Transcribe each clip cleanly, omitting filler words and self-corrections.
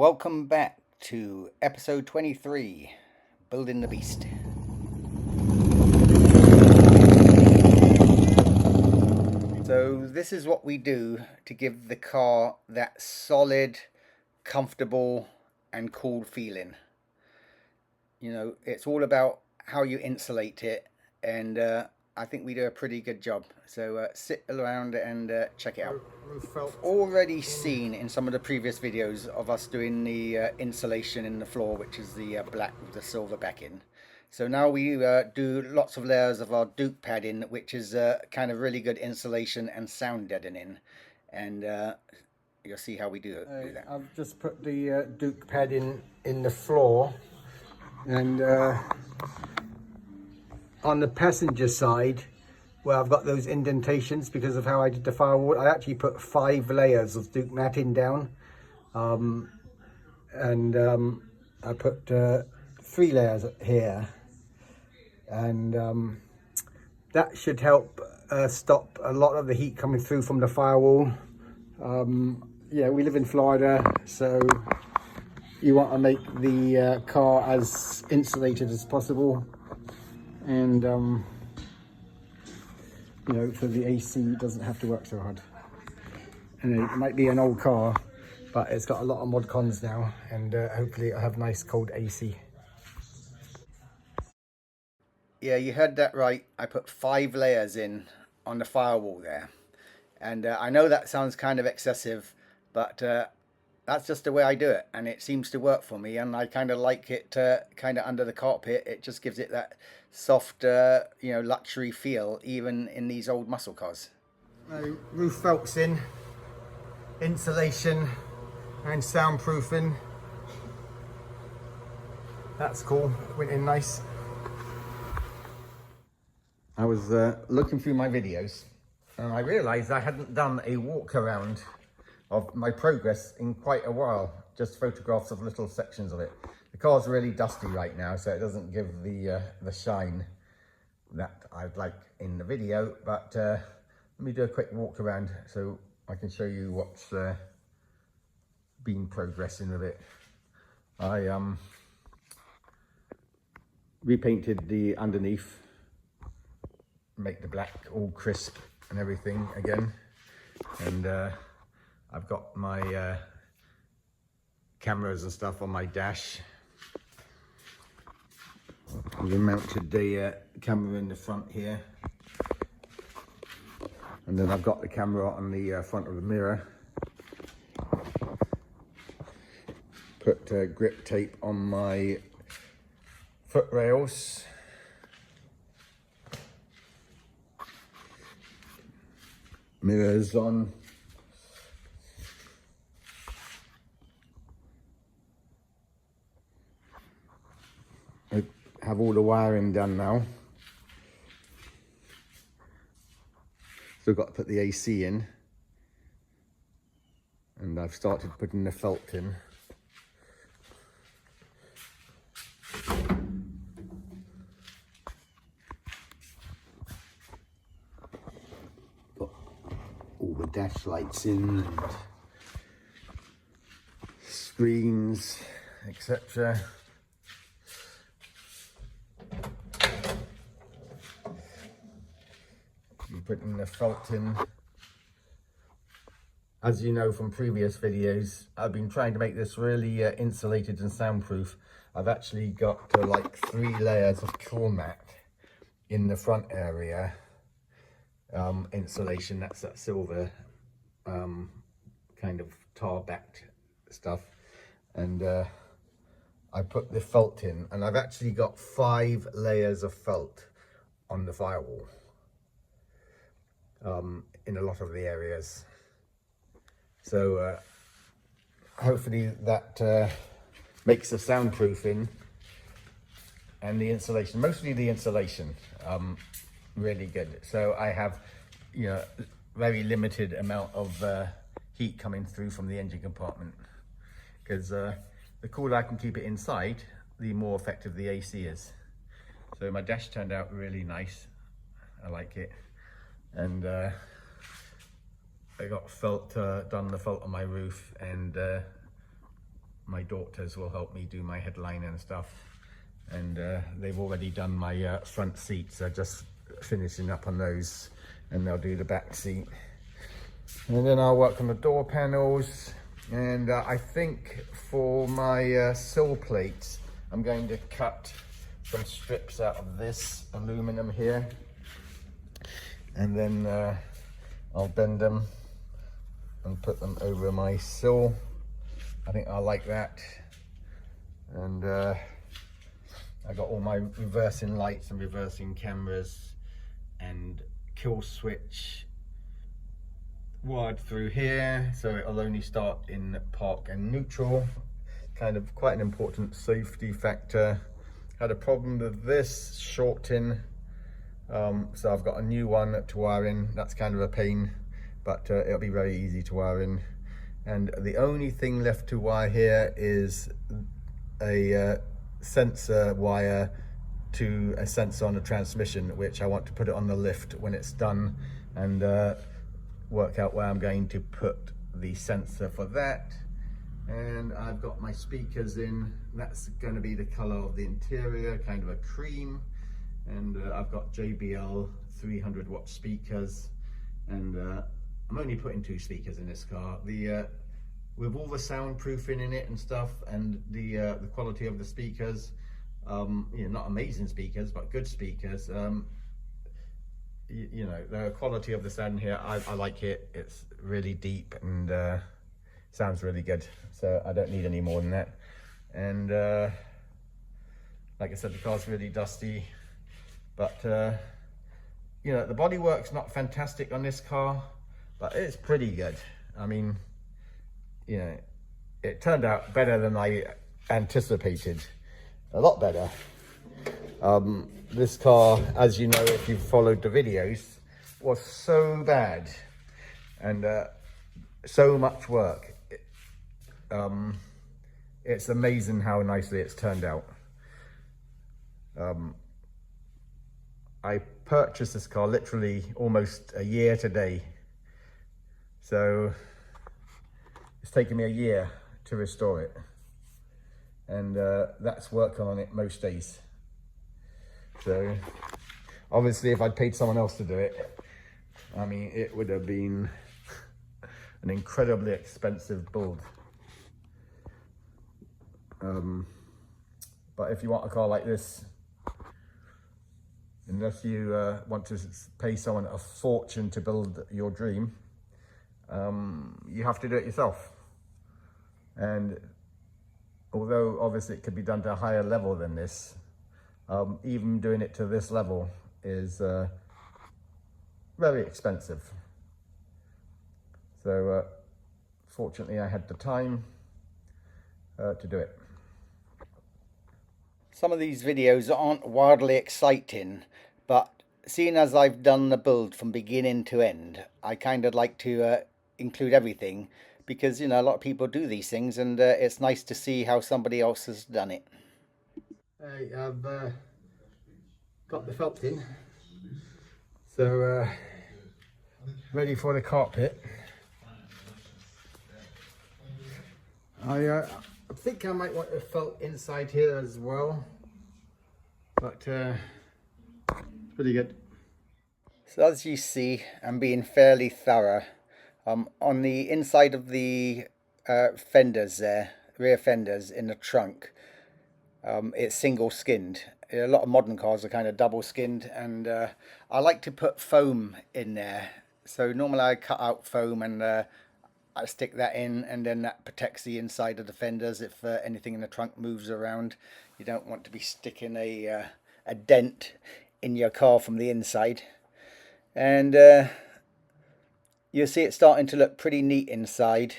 Welcome back to episode 23, Building the Beast. So this is what we do to give the car that solid, comfortable and cool feeling. You know, it's all about how you insulate it, and I think we do a pretty good job. So sit around and check it out. Already seen in some of the previous videos of us doing the insulation in the floor, which is the black with the silver backing. So now we do lots of layers of our Duke padding, which is kind of really good insulation and sound deadening. And you'll see how we do that. I've just put the Duke padding in the floor, and on the passenger side where I've got those indentations because of how I did the firewall, I actually put 5 layers of Duke matting down, and I put 3 layers here, and that should help stop a lot of the heat coming through from the firewall. Yeah, we live in Florida, so you want to make the car as insulated as possible, and you know, so the AC doesn't have to work so hard. And it might be an old car, but it's got a lot of mod cons now, and hopefully it'll have nice cold AC. Yeah, you heard that right. I put 5 layers in on the firewall there, and I know that sounds kind of excessive, but that's just the way I do it, and it seems to work for me, and I kind of like it kind of under the carpet. It just gives it that soft, you know, luxury feel, even in these old muscle cars. Roof felts in, insulation and soundproofing. That's cool, went in nice. I was looking through my videos, and I realized I hadn't done a walk around of my progress in quite a while, just photographs of little sections of it. The car's really dusty right now, so it doesn't give the shine that I'd like in the video, but let me do a quick walk around so I can show you what's been progressing with it. I repainted the underneath, make the black all crisp and everything again, and I've got my cameras and stuff on my dash. I've mounted the camera in the front here, and then I've got the camera on the front of the mirror. Put grip tape on my foot rails. Mirrors on. I have all the wiring done now. Still got to put the AC in, and I've started putting the felt in. Got all the dash lights in, and screens, etc. Putting the felt in. As you know from previous videos, I've been trying to make this really insulated and soundproof. I've actually got like 3 layers of cool mat in the front area, insulation. That's that silver kind of tar backed stuff, and I put the felt in, and I've actually got 5 layers of felt on the firewall. In a lot of the areas, so hopefully that makes the soundproofing and the insulation, mostly the insulation, really good. So I have, you know, very limited amount of heat coming through from the engine compartment, because the cooler I can keep it inside, the more effective the AC is. So my dash turned out really nice. I like it. And I got felt, done the felt on my roof, and my my daughters will help me do my headline and stuff. And they've already done my front seats. They're just finishing up on those, and they'll do the back seat. And then I'll work on the door panels. And I think for my sill plates, I'm going to cut some strips out of this aluminum here. And then I'll bend them and put them over my sill. I think I like that. And I got all my reversing lights and reversing cameras and kill switch wired through here, so it'll only start in park and neutral. Kind of quite an important safety factor. Had a problem with this shorting, so I've got a new one to wire in. That's kind of a pain, but it'll be very easy to wire in. And the only thing left to wire here is a sensor wire to a sensor on the transmission, which I want to put it on the lift when it's done, and work out where I'm going to put the sensor for that. And I've got my speakers in. That's going to be the color of the interior, kind of a cream. And I've got JBL 300 watt speakers, and I'm only putting 2 speakers in this car. With all the soundproofing in it and stuff, and the quality of the speakers, you know, not amazing speakers, but good speakers. You know, the quality of the sound here, I like it. It's really deep and sounds really good. So I don't need any more than that. And like I said, the car's really dusty, but you know, the bodywork's not fantastic on this car, but it's pretty good. I mean, you know, it turned out better than I anticipated. A lot better. This car, as you know, if you've followed the videos, was so bad and so much work. It's amazing how nicely it's turned out. I purchased this car literally almost a year today, so it's taken me a year to restore it, and that's working on it most days. So obviously if I'd paid someone else to do it, I mean, it would have been an incredibly expensive build. But if you want a car like this, unless you want to pay someone a fortune to build your dream, you have to do it yourself. And although obviously it could be done to a higher level than this, even doing it to this level is very expensive. So fortunately I had the time to do it. Some of these videos aren't wildly exciting, but seeing as I've done the build from beginning to end, I kind of like to include everything, because, you know, a lot of people do these things, and it's nice to see how somebody else has done it. I've got the felt in, so ready for the carpet. I think I might want a felt inside here as well, but it's pretty good. So as you see, I'm being fairly thorough. On the inside of the fenders there, rear fenders in the trunk, it's single skinned. A lot of modern cars are kind of double skinned, and I like to put foam in there. So normally I cut out foam and I stick that in, and then that protects the inside of the fenders if anything in the trunk moves around. You don't want to be sticking a dent in your car from the inside. And you'll see it starting to look pretty neat inside.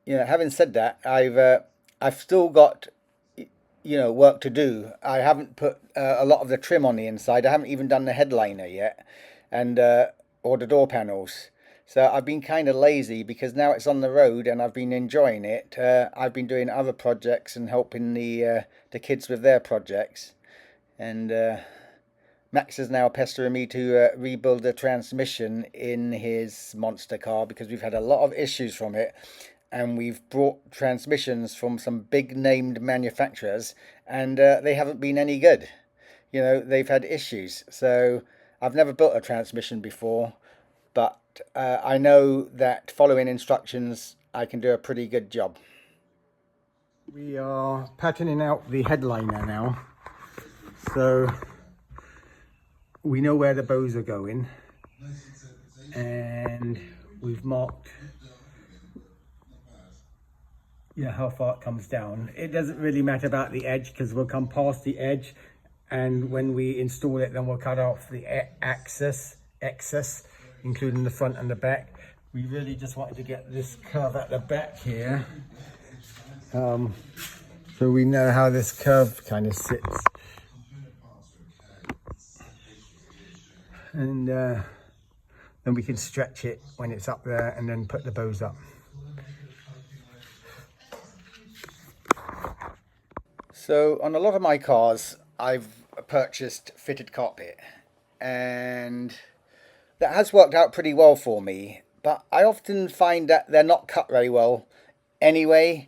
You know, having said that, I've still got, you know, work to do. I haven't put a lot of the trim on the inside. I haven't even done the headliner yet, and or the door panels. So I've been kind of lazy, because now it's on the road and I've been enjoying it. I've been doing other projects and helping the kids with their projects, and Max is now pestering me to rebuild the transmission in his monster car, because we've had a lot of issues from it. and we've brought transmissions from some big named manufacturers, and they haven't been any good. You know, they've had issues. So I've never built a transmission before, but I know that following instructions, I can do a pretty good job. We are patterning out the headliner now, so we know where the bows are going, and we've marked how far it comes down. It doesn't really matter about the edge because we'll come past the edge, and when we install it, then we'll cut off the excess, including the front and the back. We really just wanted to get this curve at the back here, so we know how this curve kind of sits, and then we can stretch it when it's up there and then put the bows up. So on a lot of my cars, I've purchased fitted cockpit, and that has worked out pretty well for me, but I often find that they're not cut very well anyway,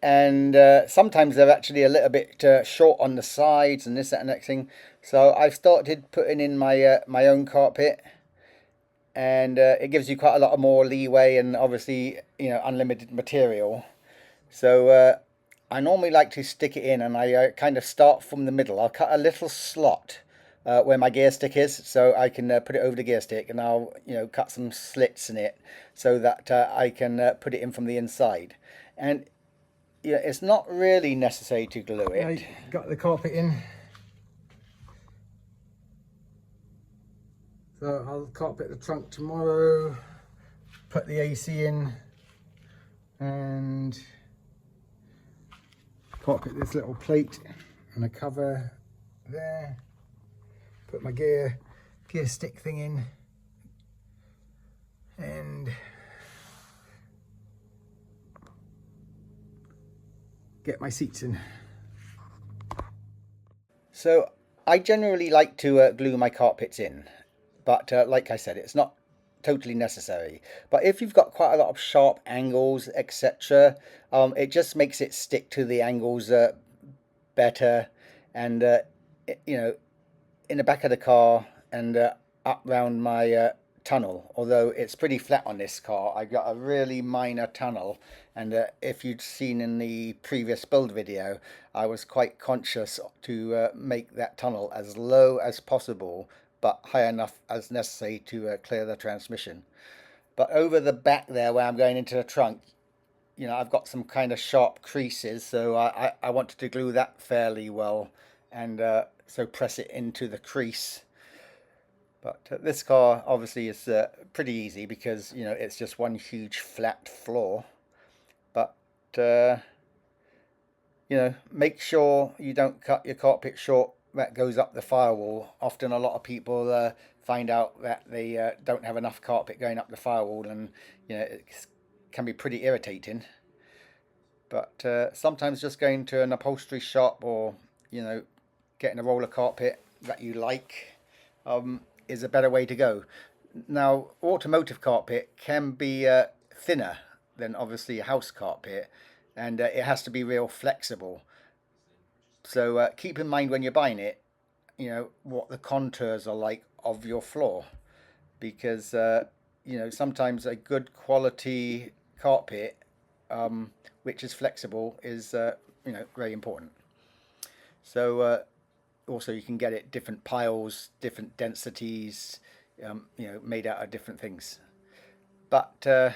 and sometimes they're actually a little bit short on the sides and this, that and next thing. So I've started putting in my my own carpet, and it gives you quite a lot of more leeway and obviously, you know, unlimited material. So I normally like to stick it in, and I kind of start from the middle. I'll cut a little slot where my gear stick is, so I can put it over the gear stick, and I'll, you know, cut some slits in it so that I can put it in from the inside. And yeah, it's not really necessary to glue it. I got the carpet in, so I'll carpet the trunk tomorrow, put the AC in, and carpet this little plate and a cover there, put my gear stick thing in, and get my seats in. So I generally like to glue my carpets in, but like I said, it's not totally necessary. But if you've got quite a lot of sharp angles, etc., it just makes it stick to the angles better. And you know, in the back of the car and up round my tunnel, although it's pretty flat on this car, I got a really minor tunnel, and if you'd seen in the previous build video, I was quite conscious to make that tunnel as low as possible but high enough as necessary to clear the transmission. But over the back there where I'm going into the trunk, you know, I've got some kind of sharp creases, so I wanted to glue that fairly well, and so press it into the crease. But this car obviously is pretty easy because, you know, it's just one huge flat floor. But you know, make sure you don't cut your carpet short that goes up the firewall. Often a lot of people find out that they don't have enough carpet going up the firewall, and you know, it can be pretty irritating. But sometimes just going to an upholstery shop, or you know, getting a roll of carpet that you like is a better way to go. Now, automotive carpet can be thinner than obviously house carpet, and it has to be real flexible. So keep in mind when you're buying it, you know, what the contours are like of your floor, because you know, sometimes a good quality carpet which is flexible is you know, very important. So also you can get it different piles, different densities, you know, made out of different things. But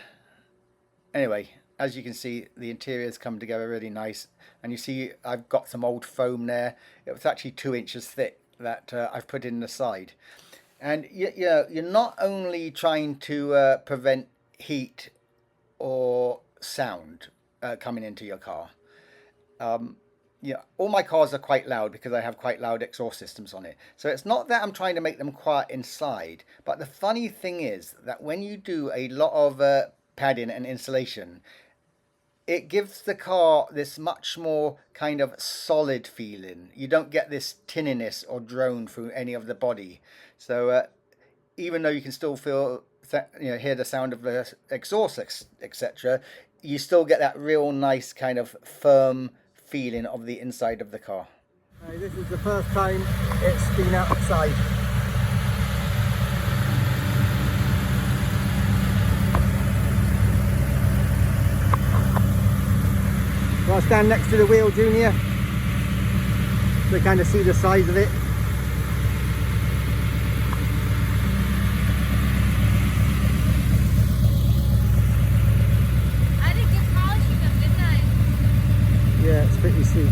anyway, as you can see, the interiors come together really nice, and you see I've got some old foam there. It was actually 2 inches thick that I've put in the side. And you know, you're not only trying to prevent heat or sound coming into your car. Yeah, all my cars are quite loud because I have quite loud exhaust systems on it. So it's not that I'm trying to make them quiet inside, but the funny thing is that when you do a lot of padding and insulation, it gives the car this much more kind of solid feeling. You don't get this tinniness or drone through any of the body. So even though you can still feel, you know, hear the sound of the exhaust, etc., you still get that real nice kind of firm feeling of the inside of the car. This is the first time it's been outside. So I'll stand next to the wheel, Junior, so you kind of see the size of it. I did good polishing them, didn't I? Yeah, it's pretty steep.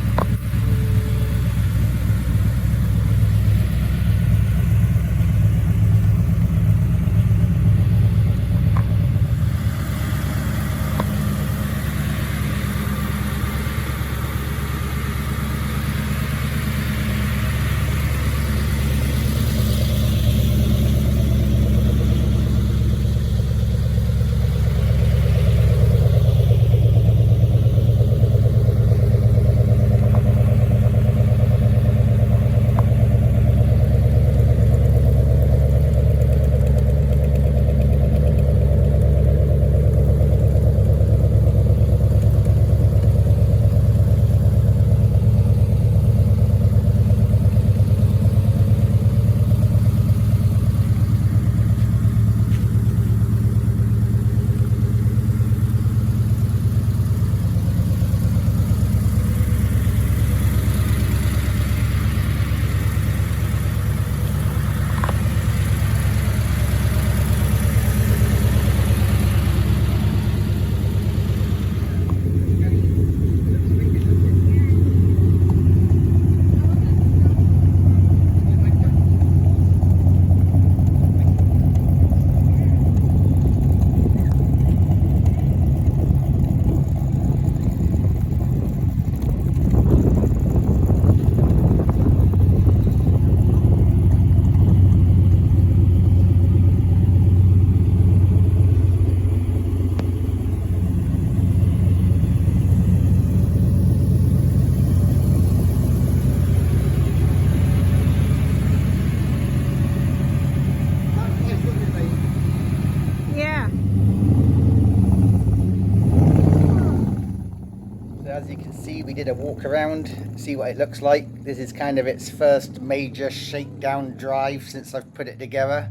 As you can see, we did a walk around, see what it looks like. This is kind of its first major shakedown drive since I've put it together.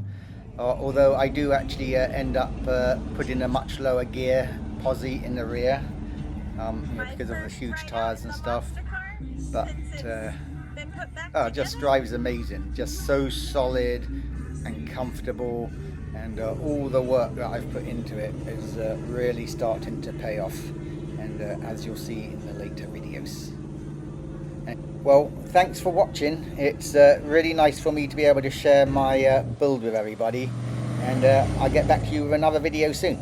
Although I do actually end up putting a much lower gear posi in the rear, because of the huge tyres and stuff. But just drives amazing, just so solid and comfortable, and all the work that I've put into it is really starting to pay off. And as you'll see in the later videos. Well, thanks for watching. It's really nice for me to be able to share my build with everybody, and I'll get back to you with another video soon.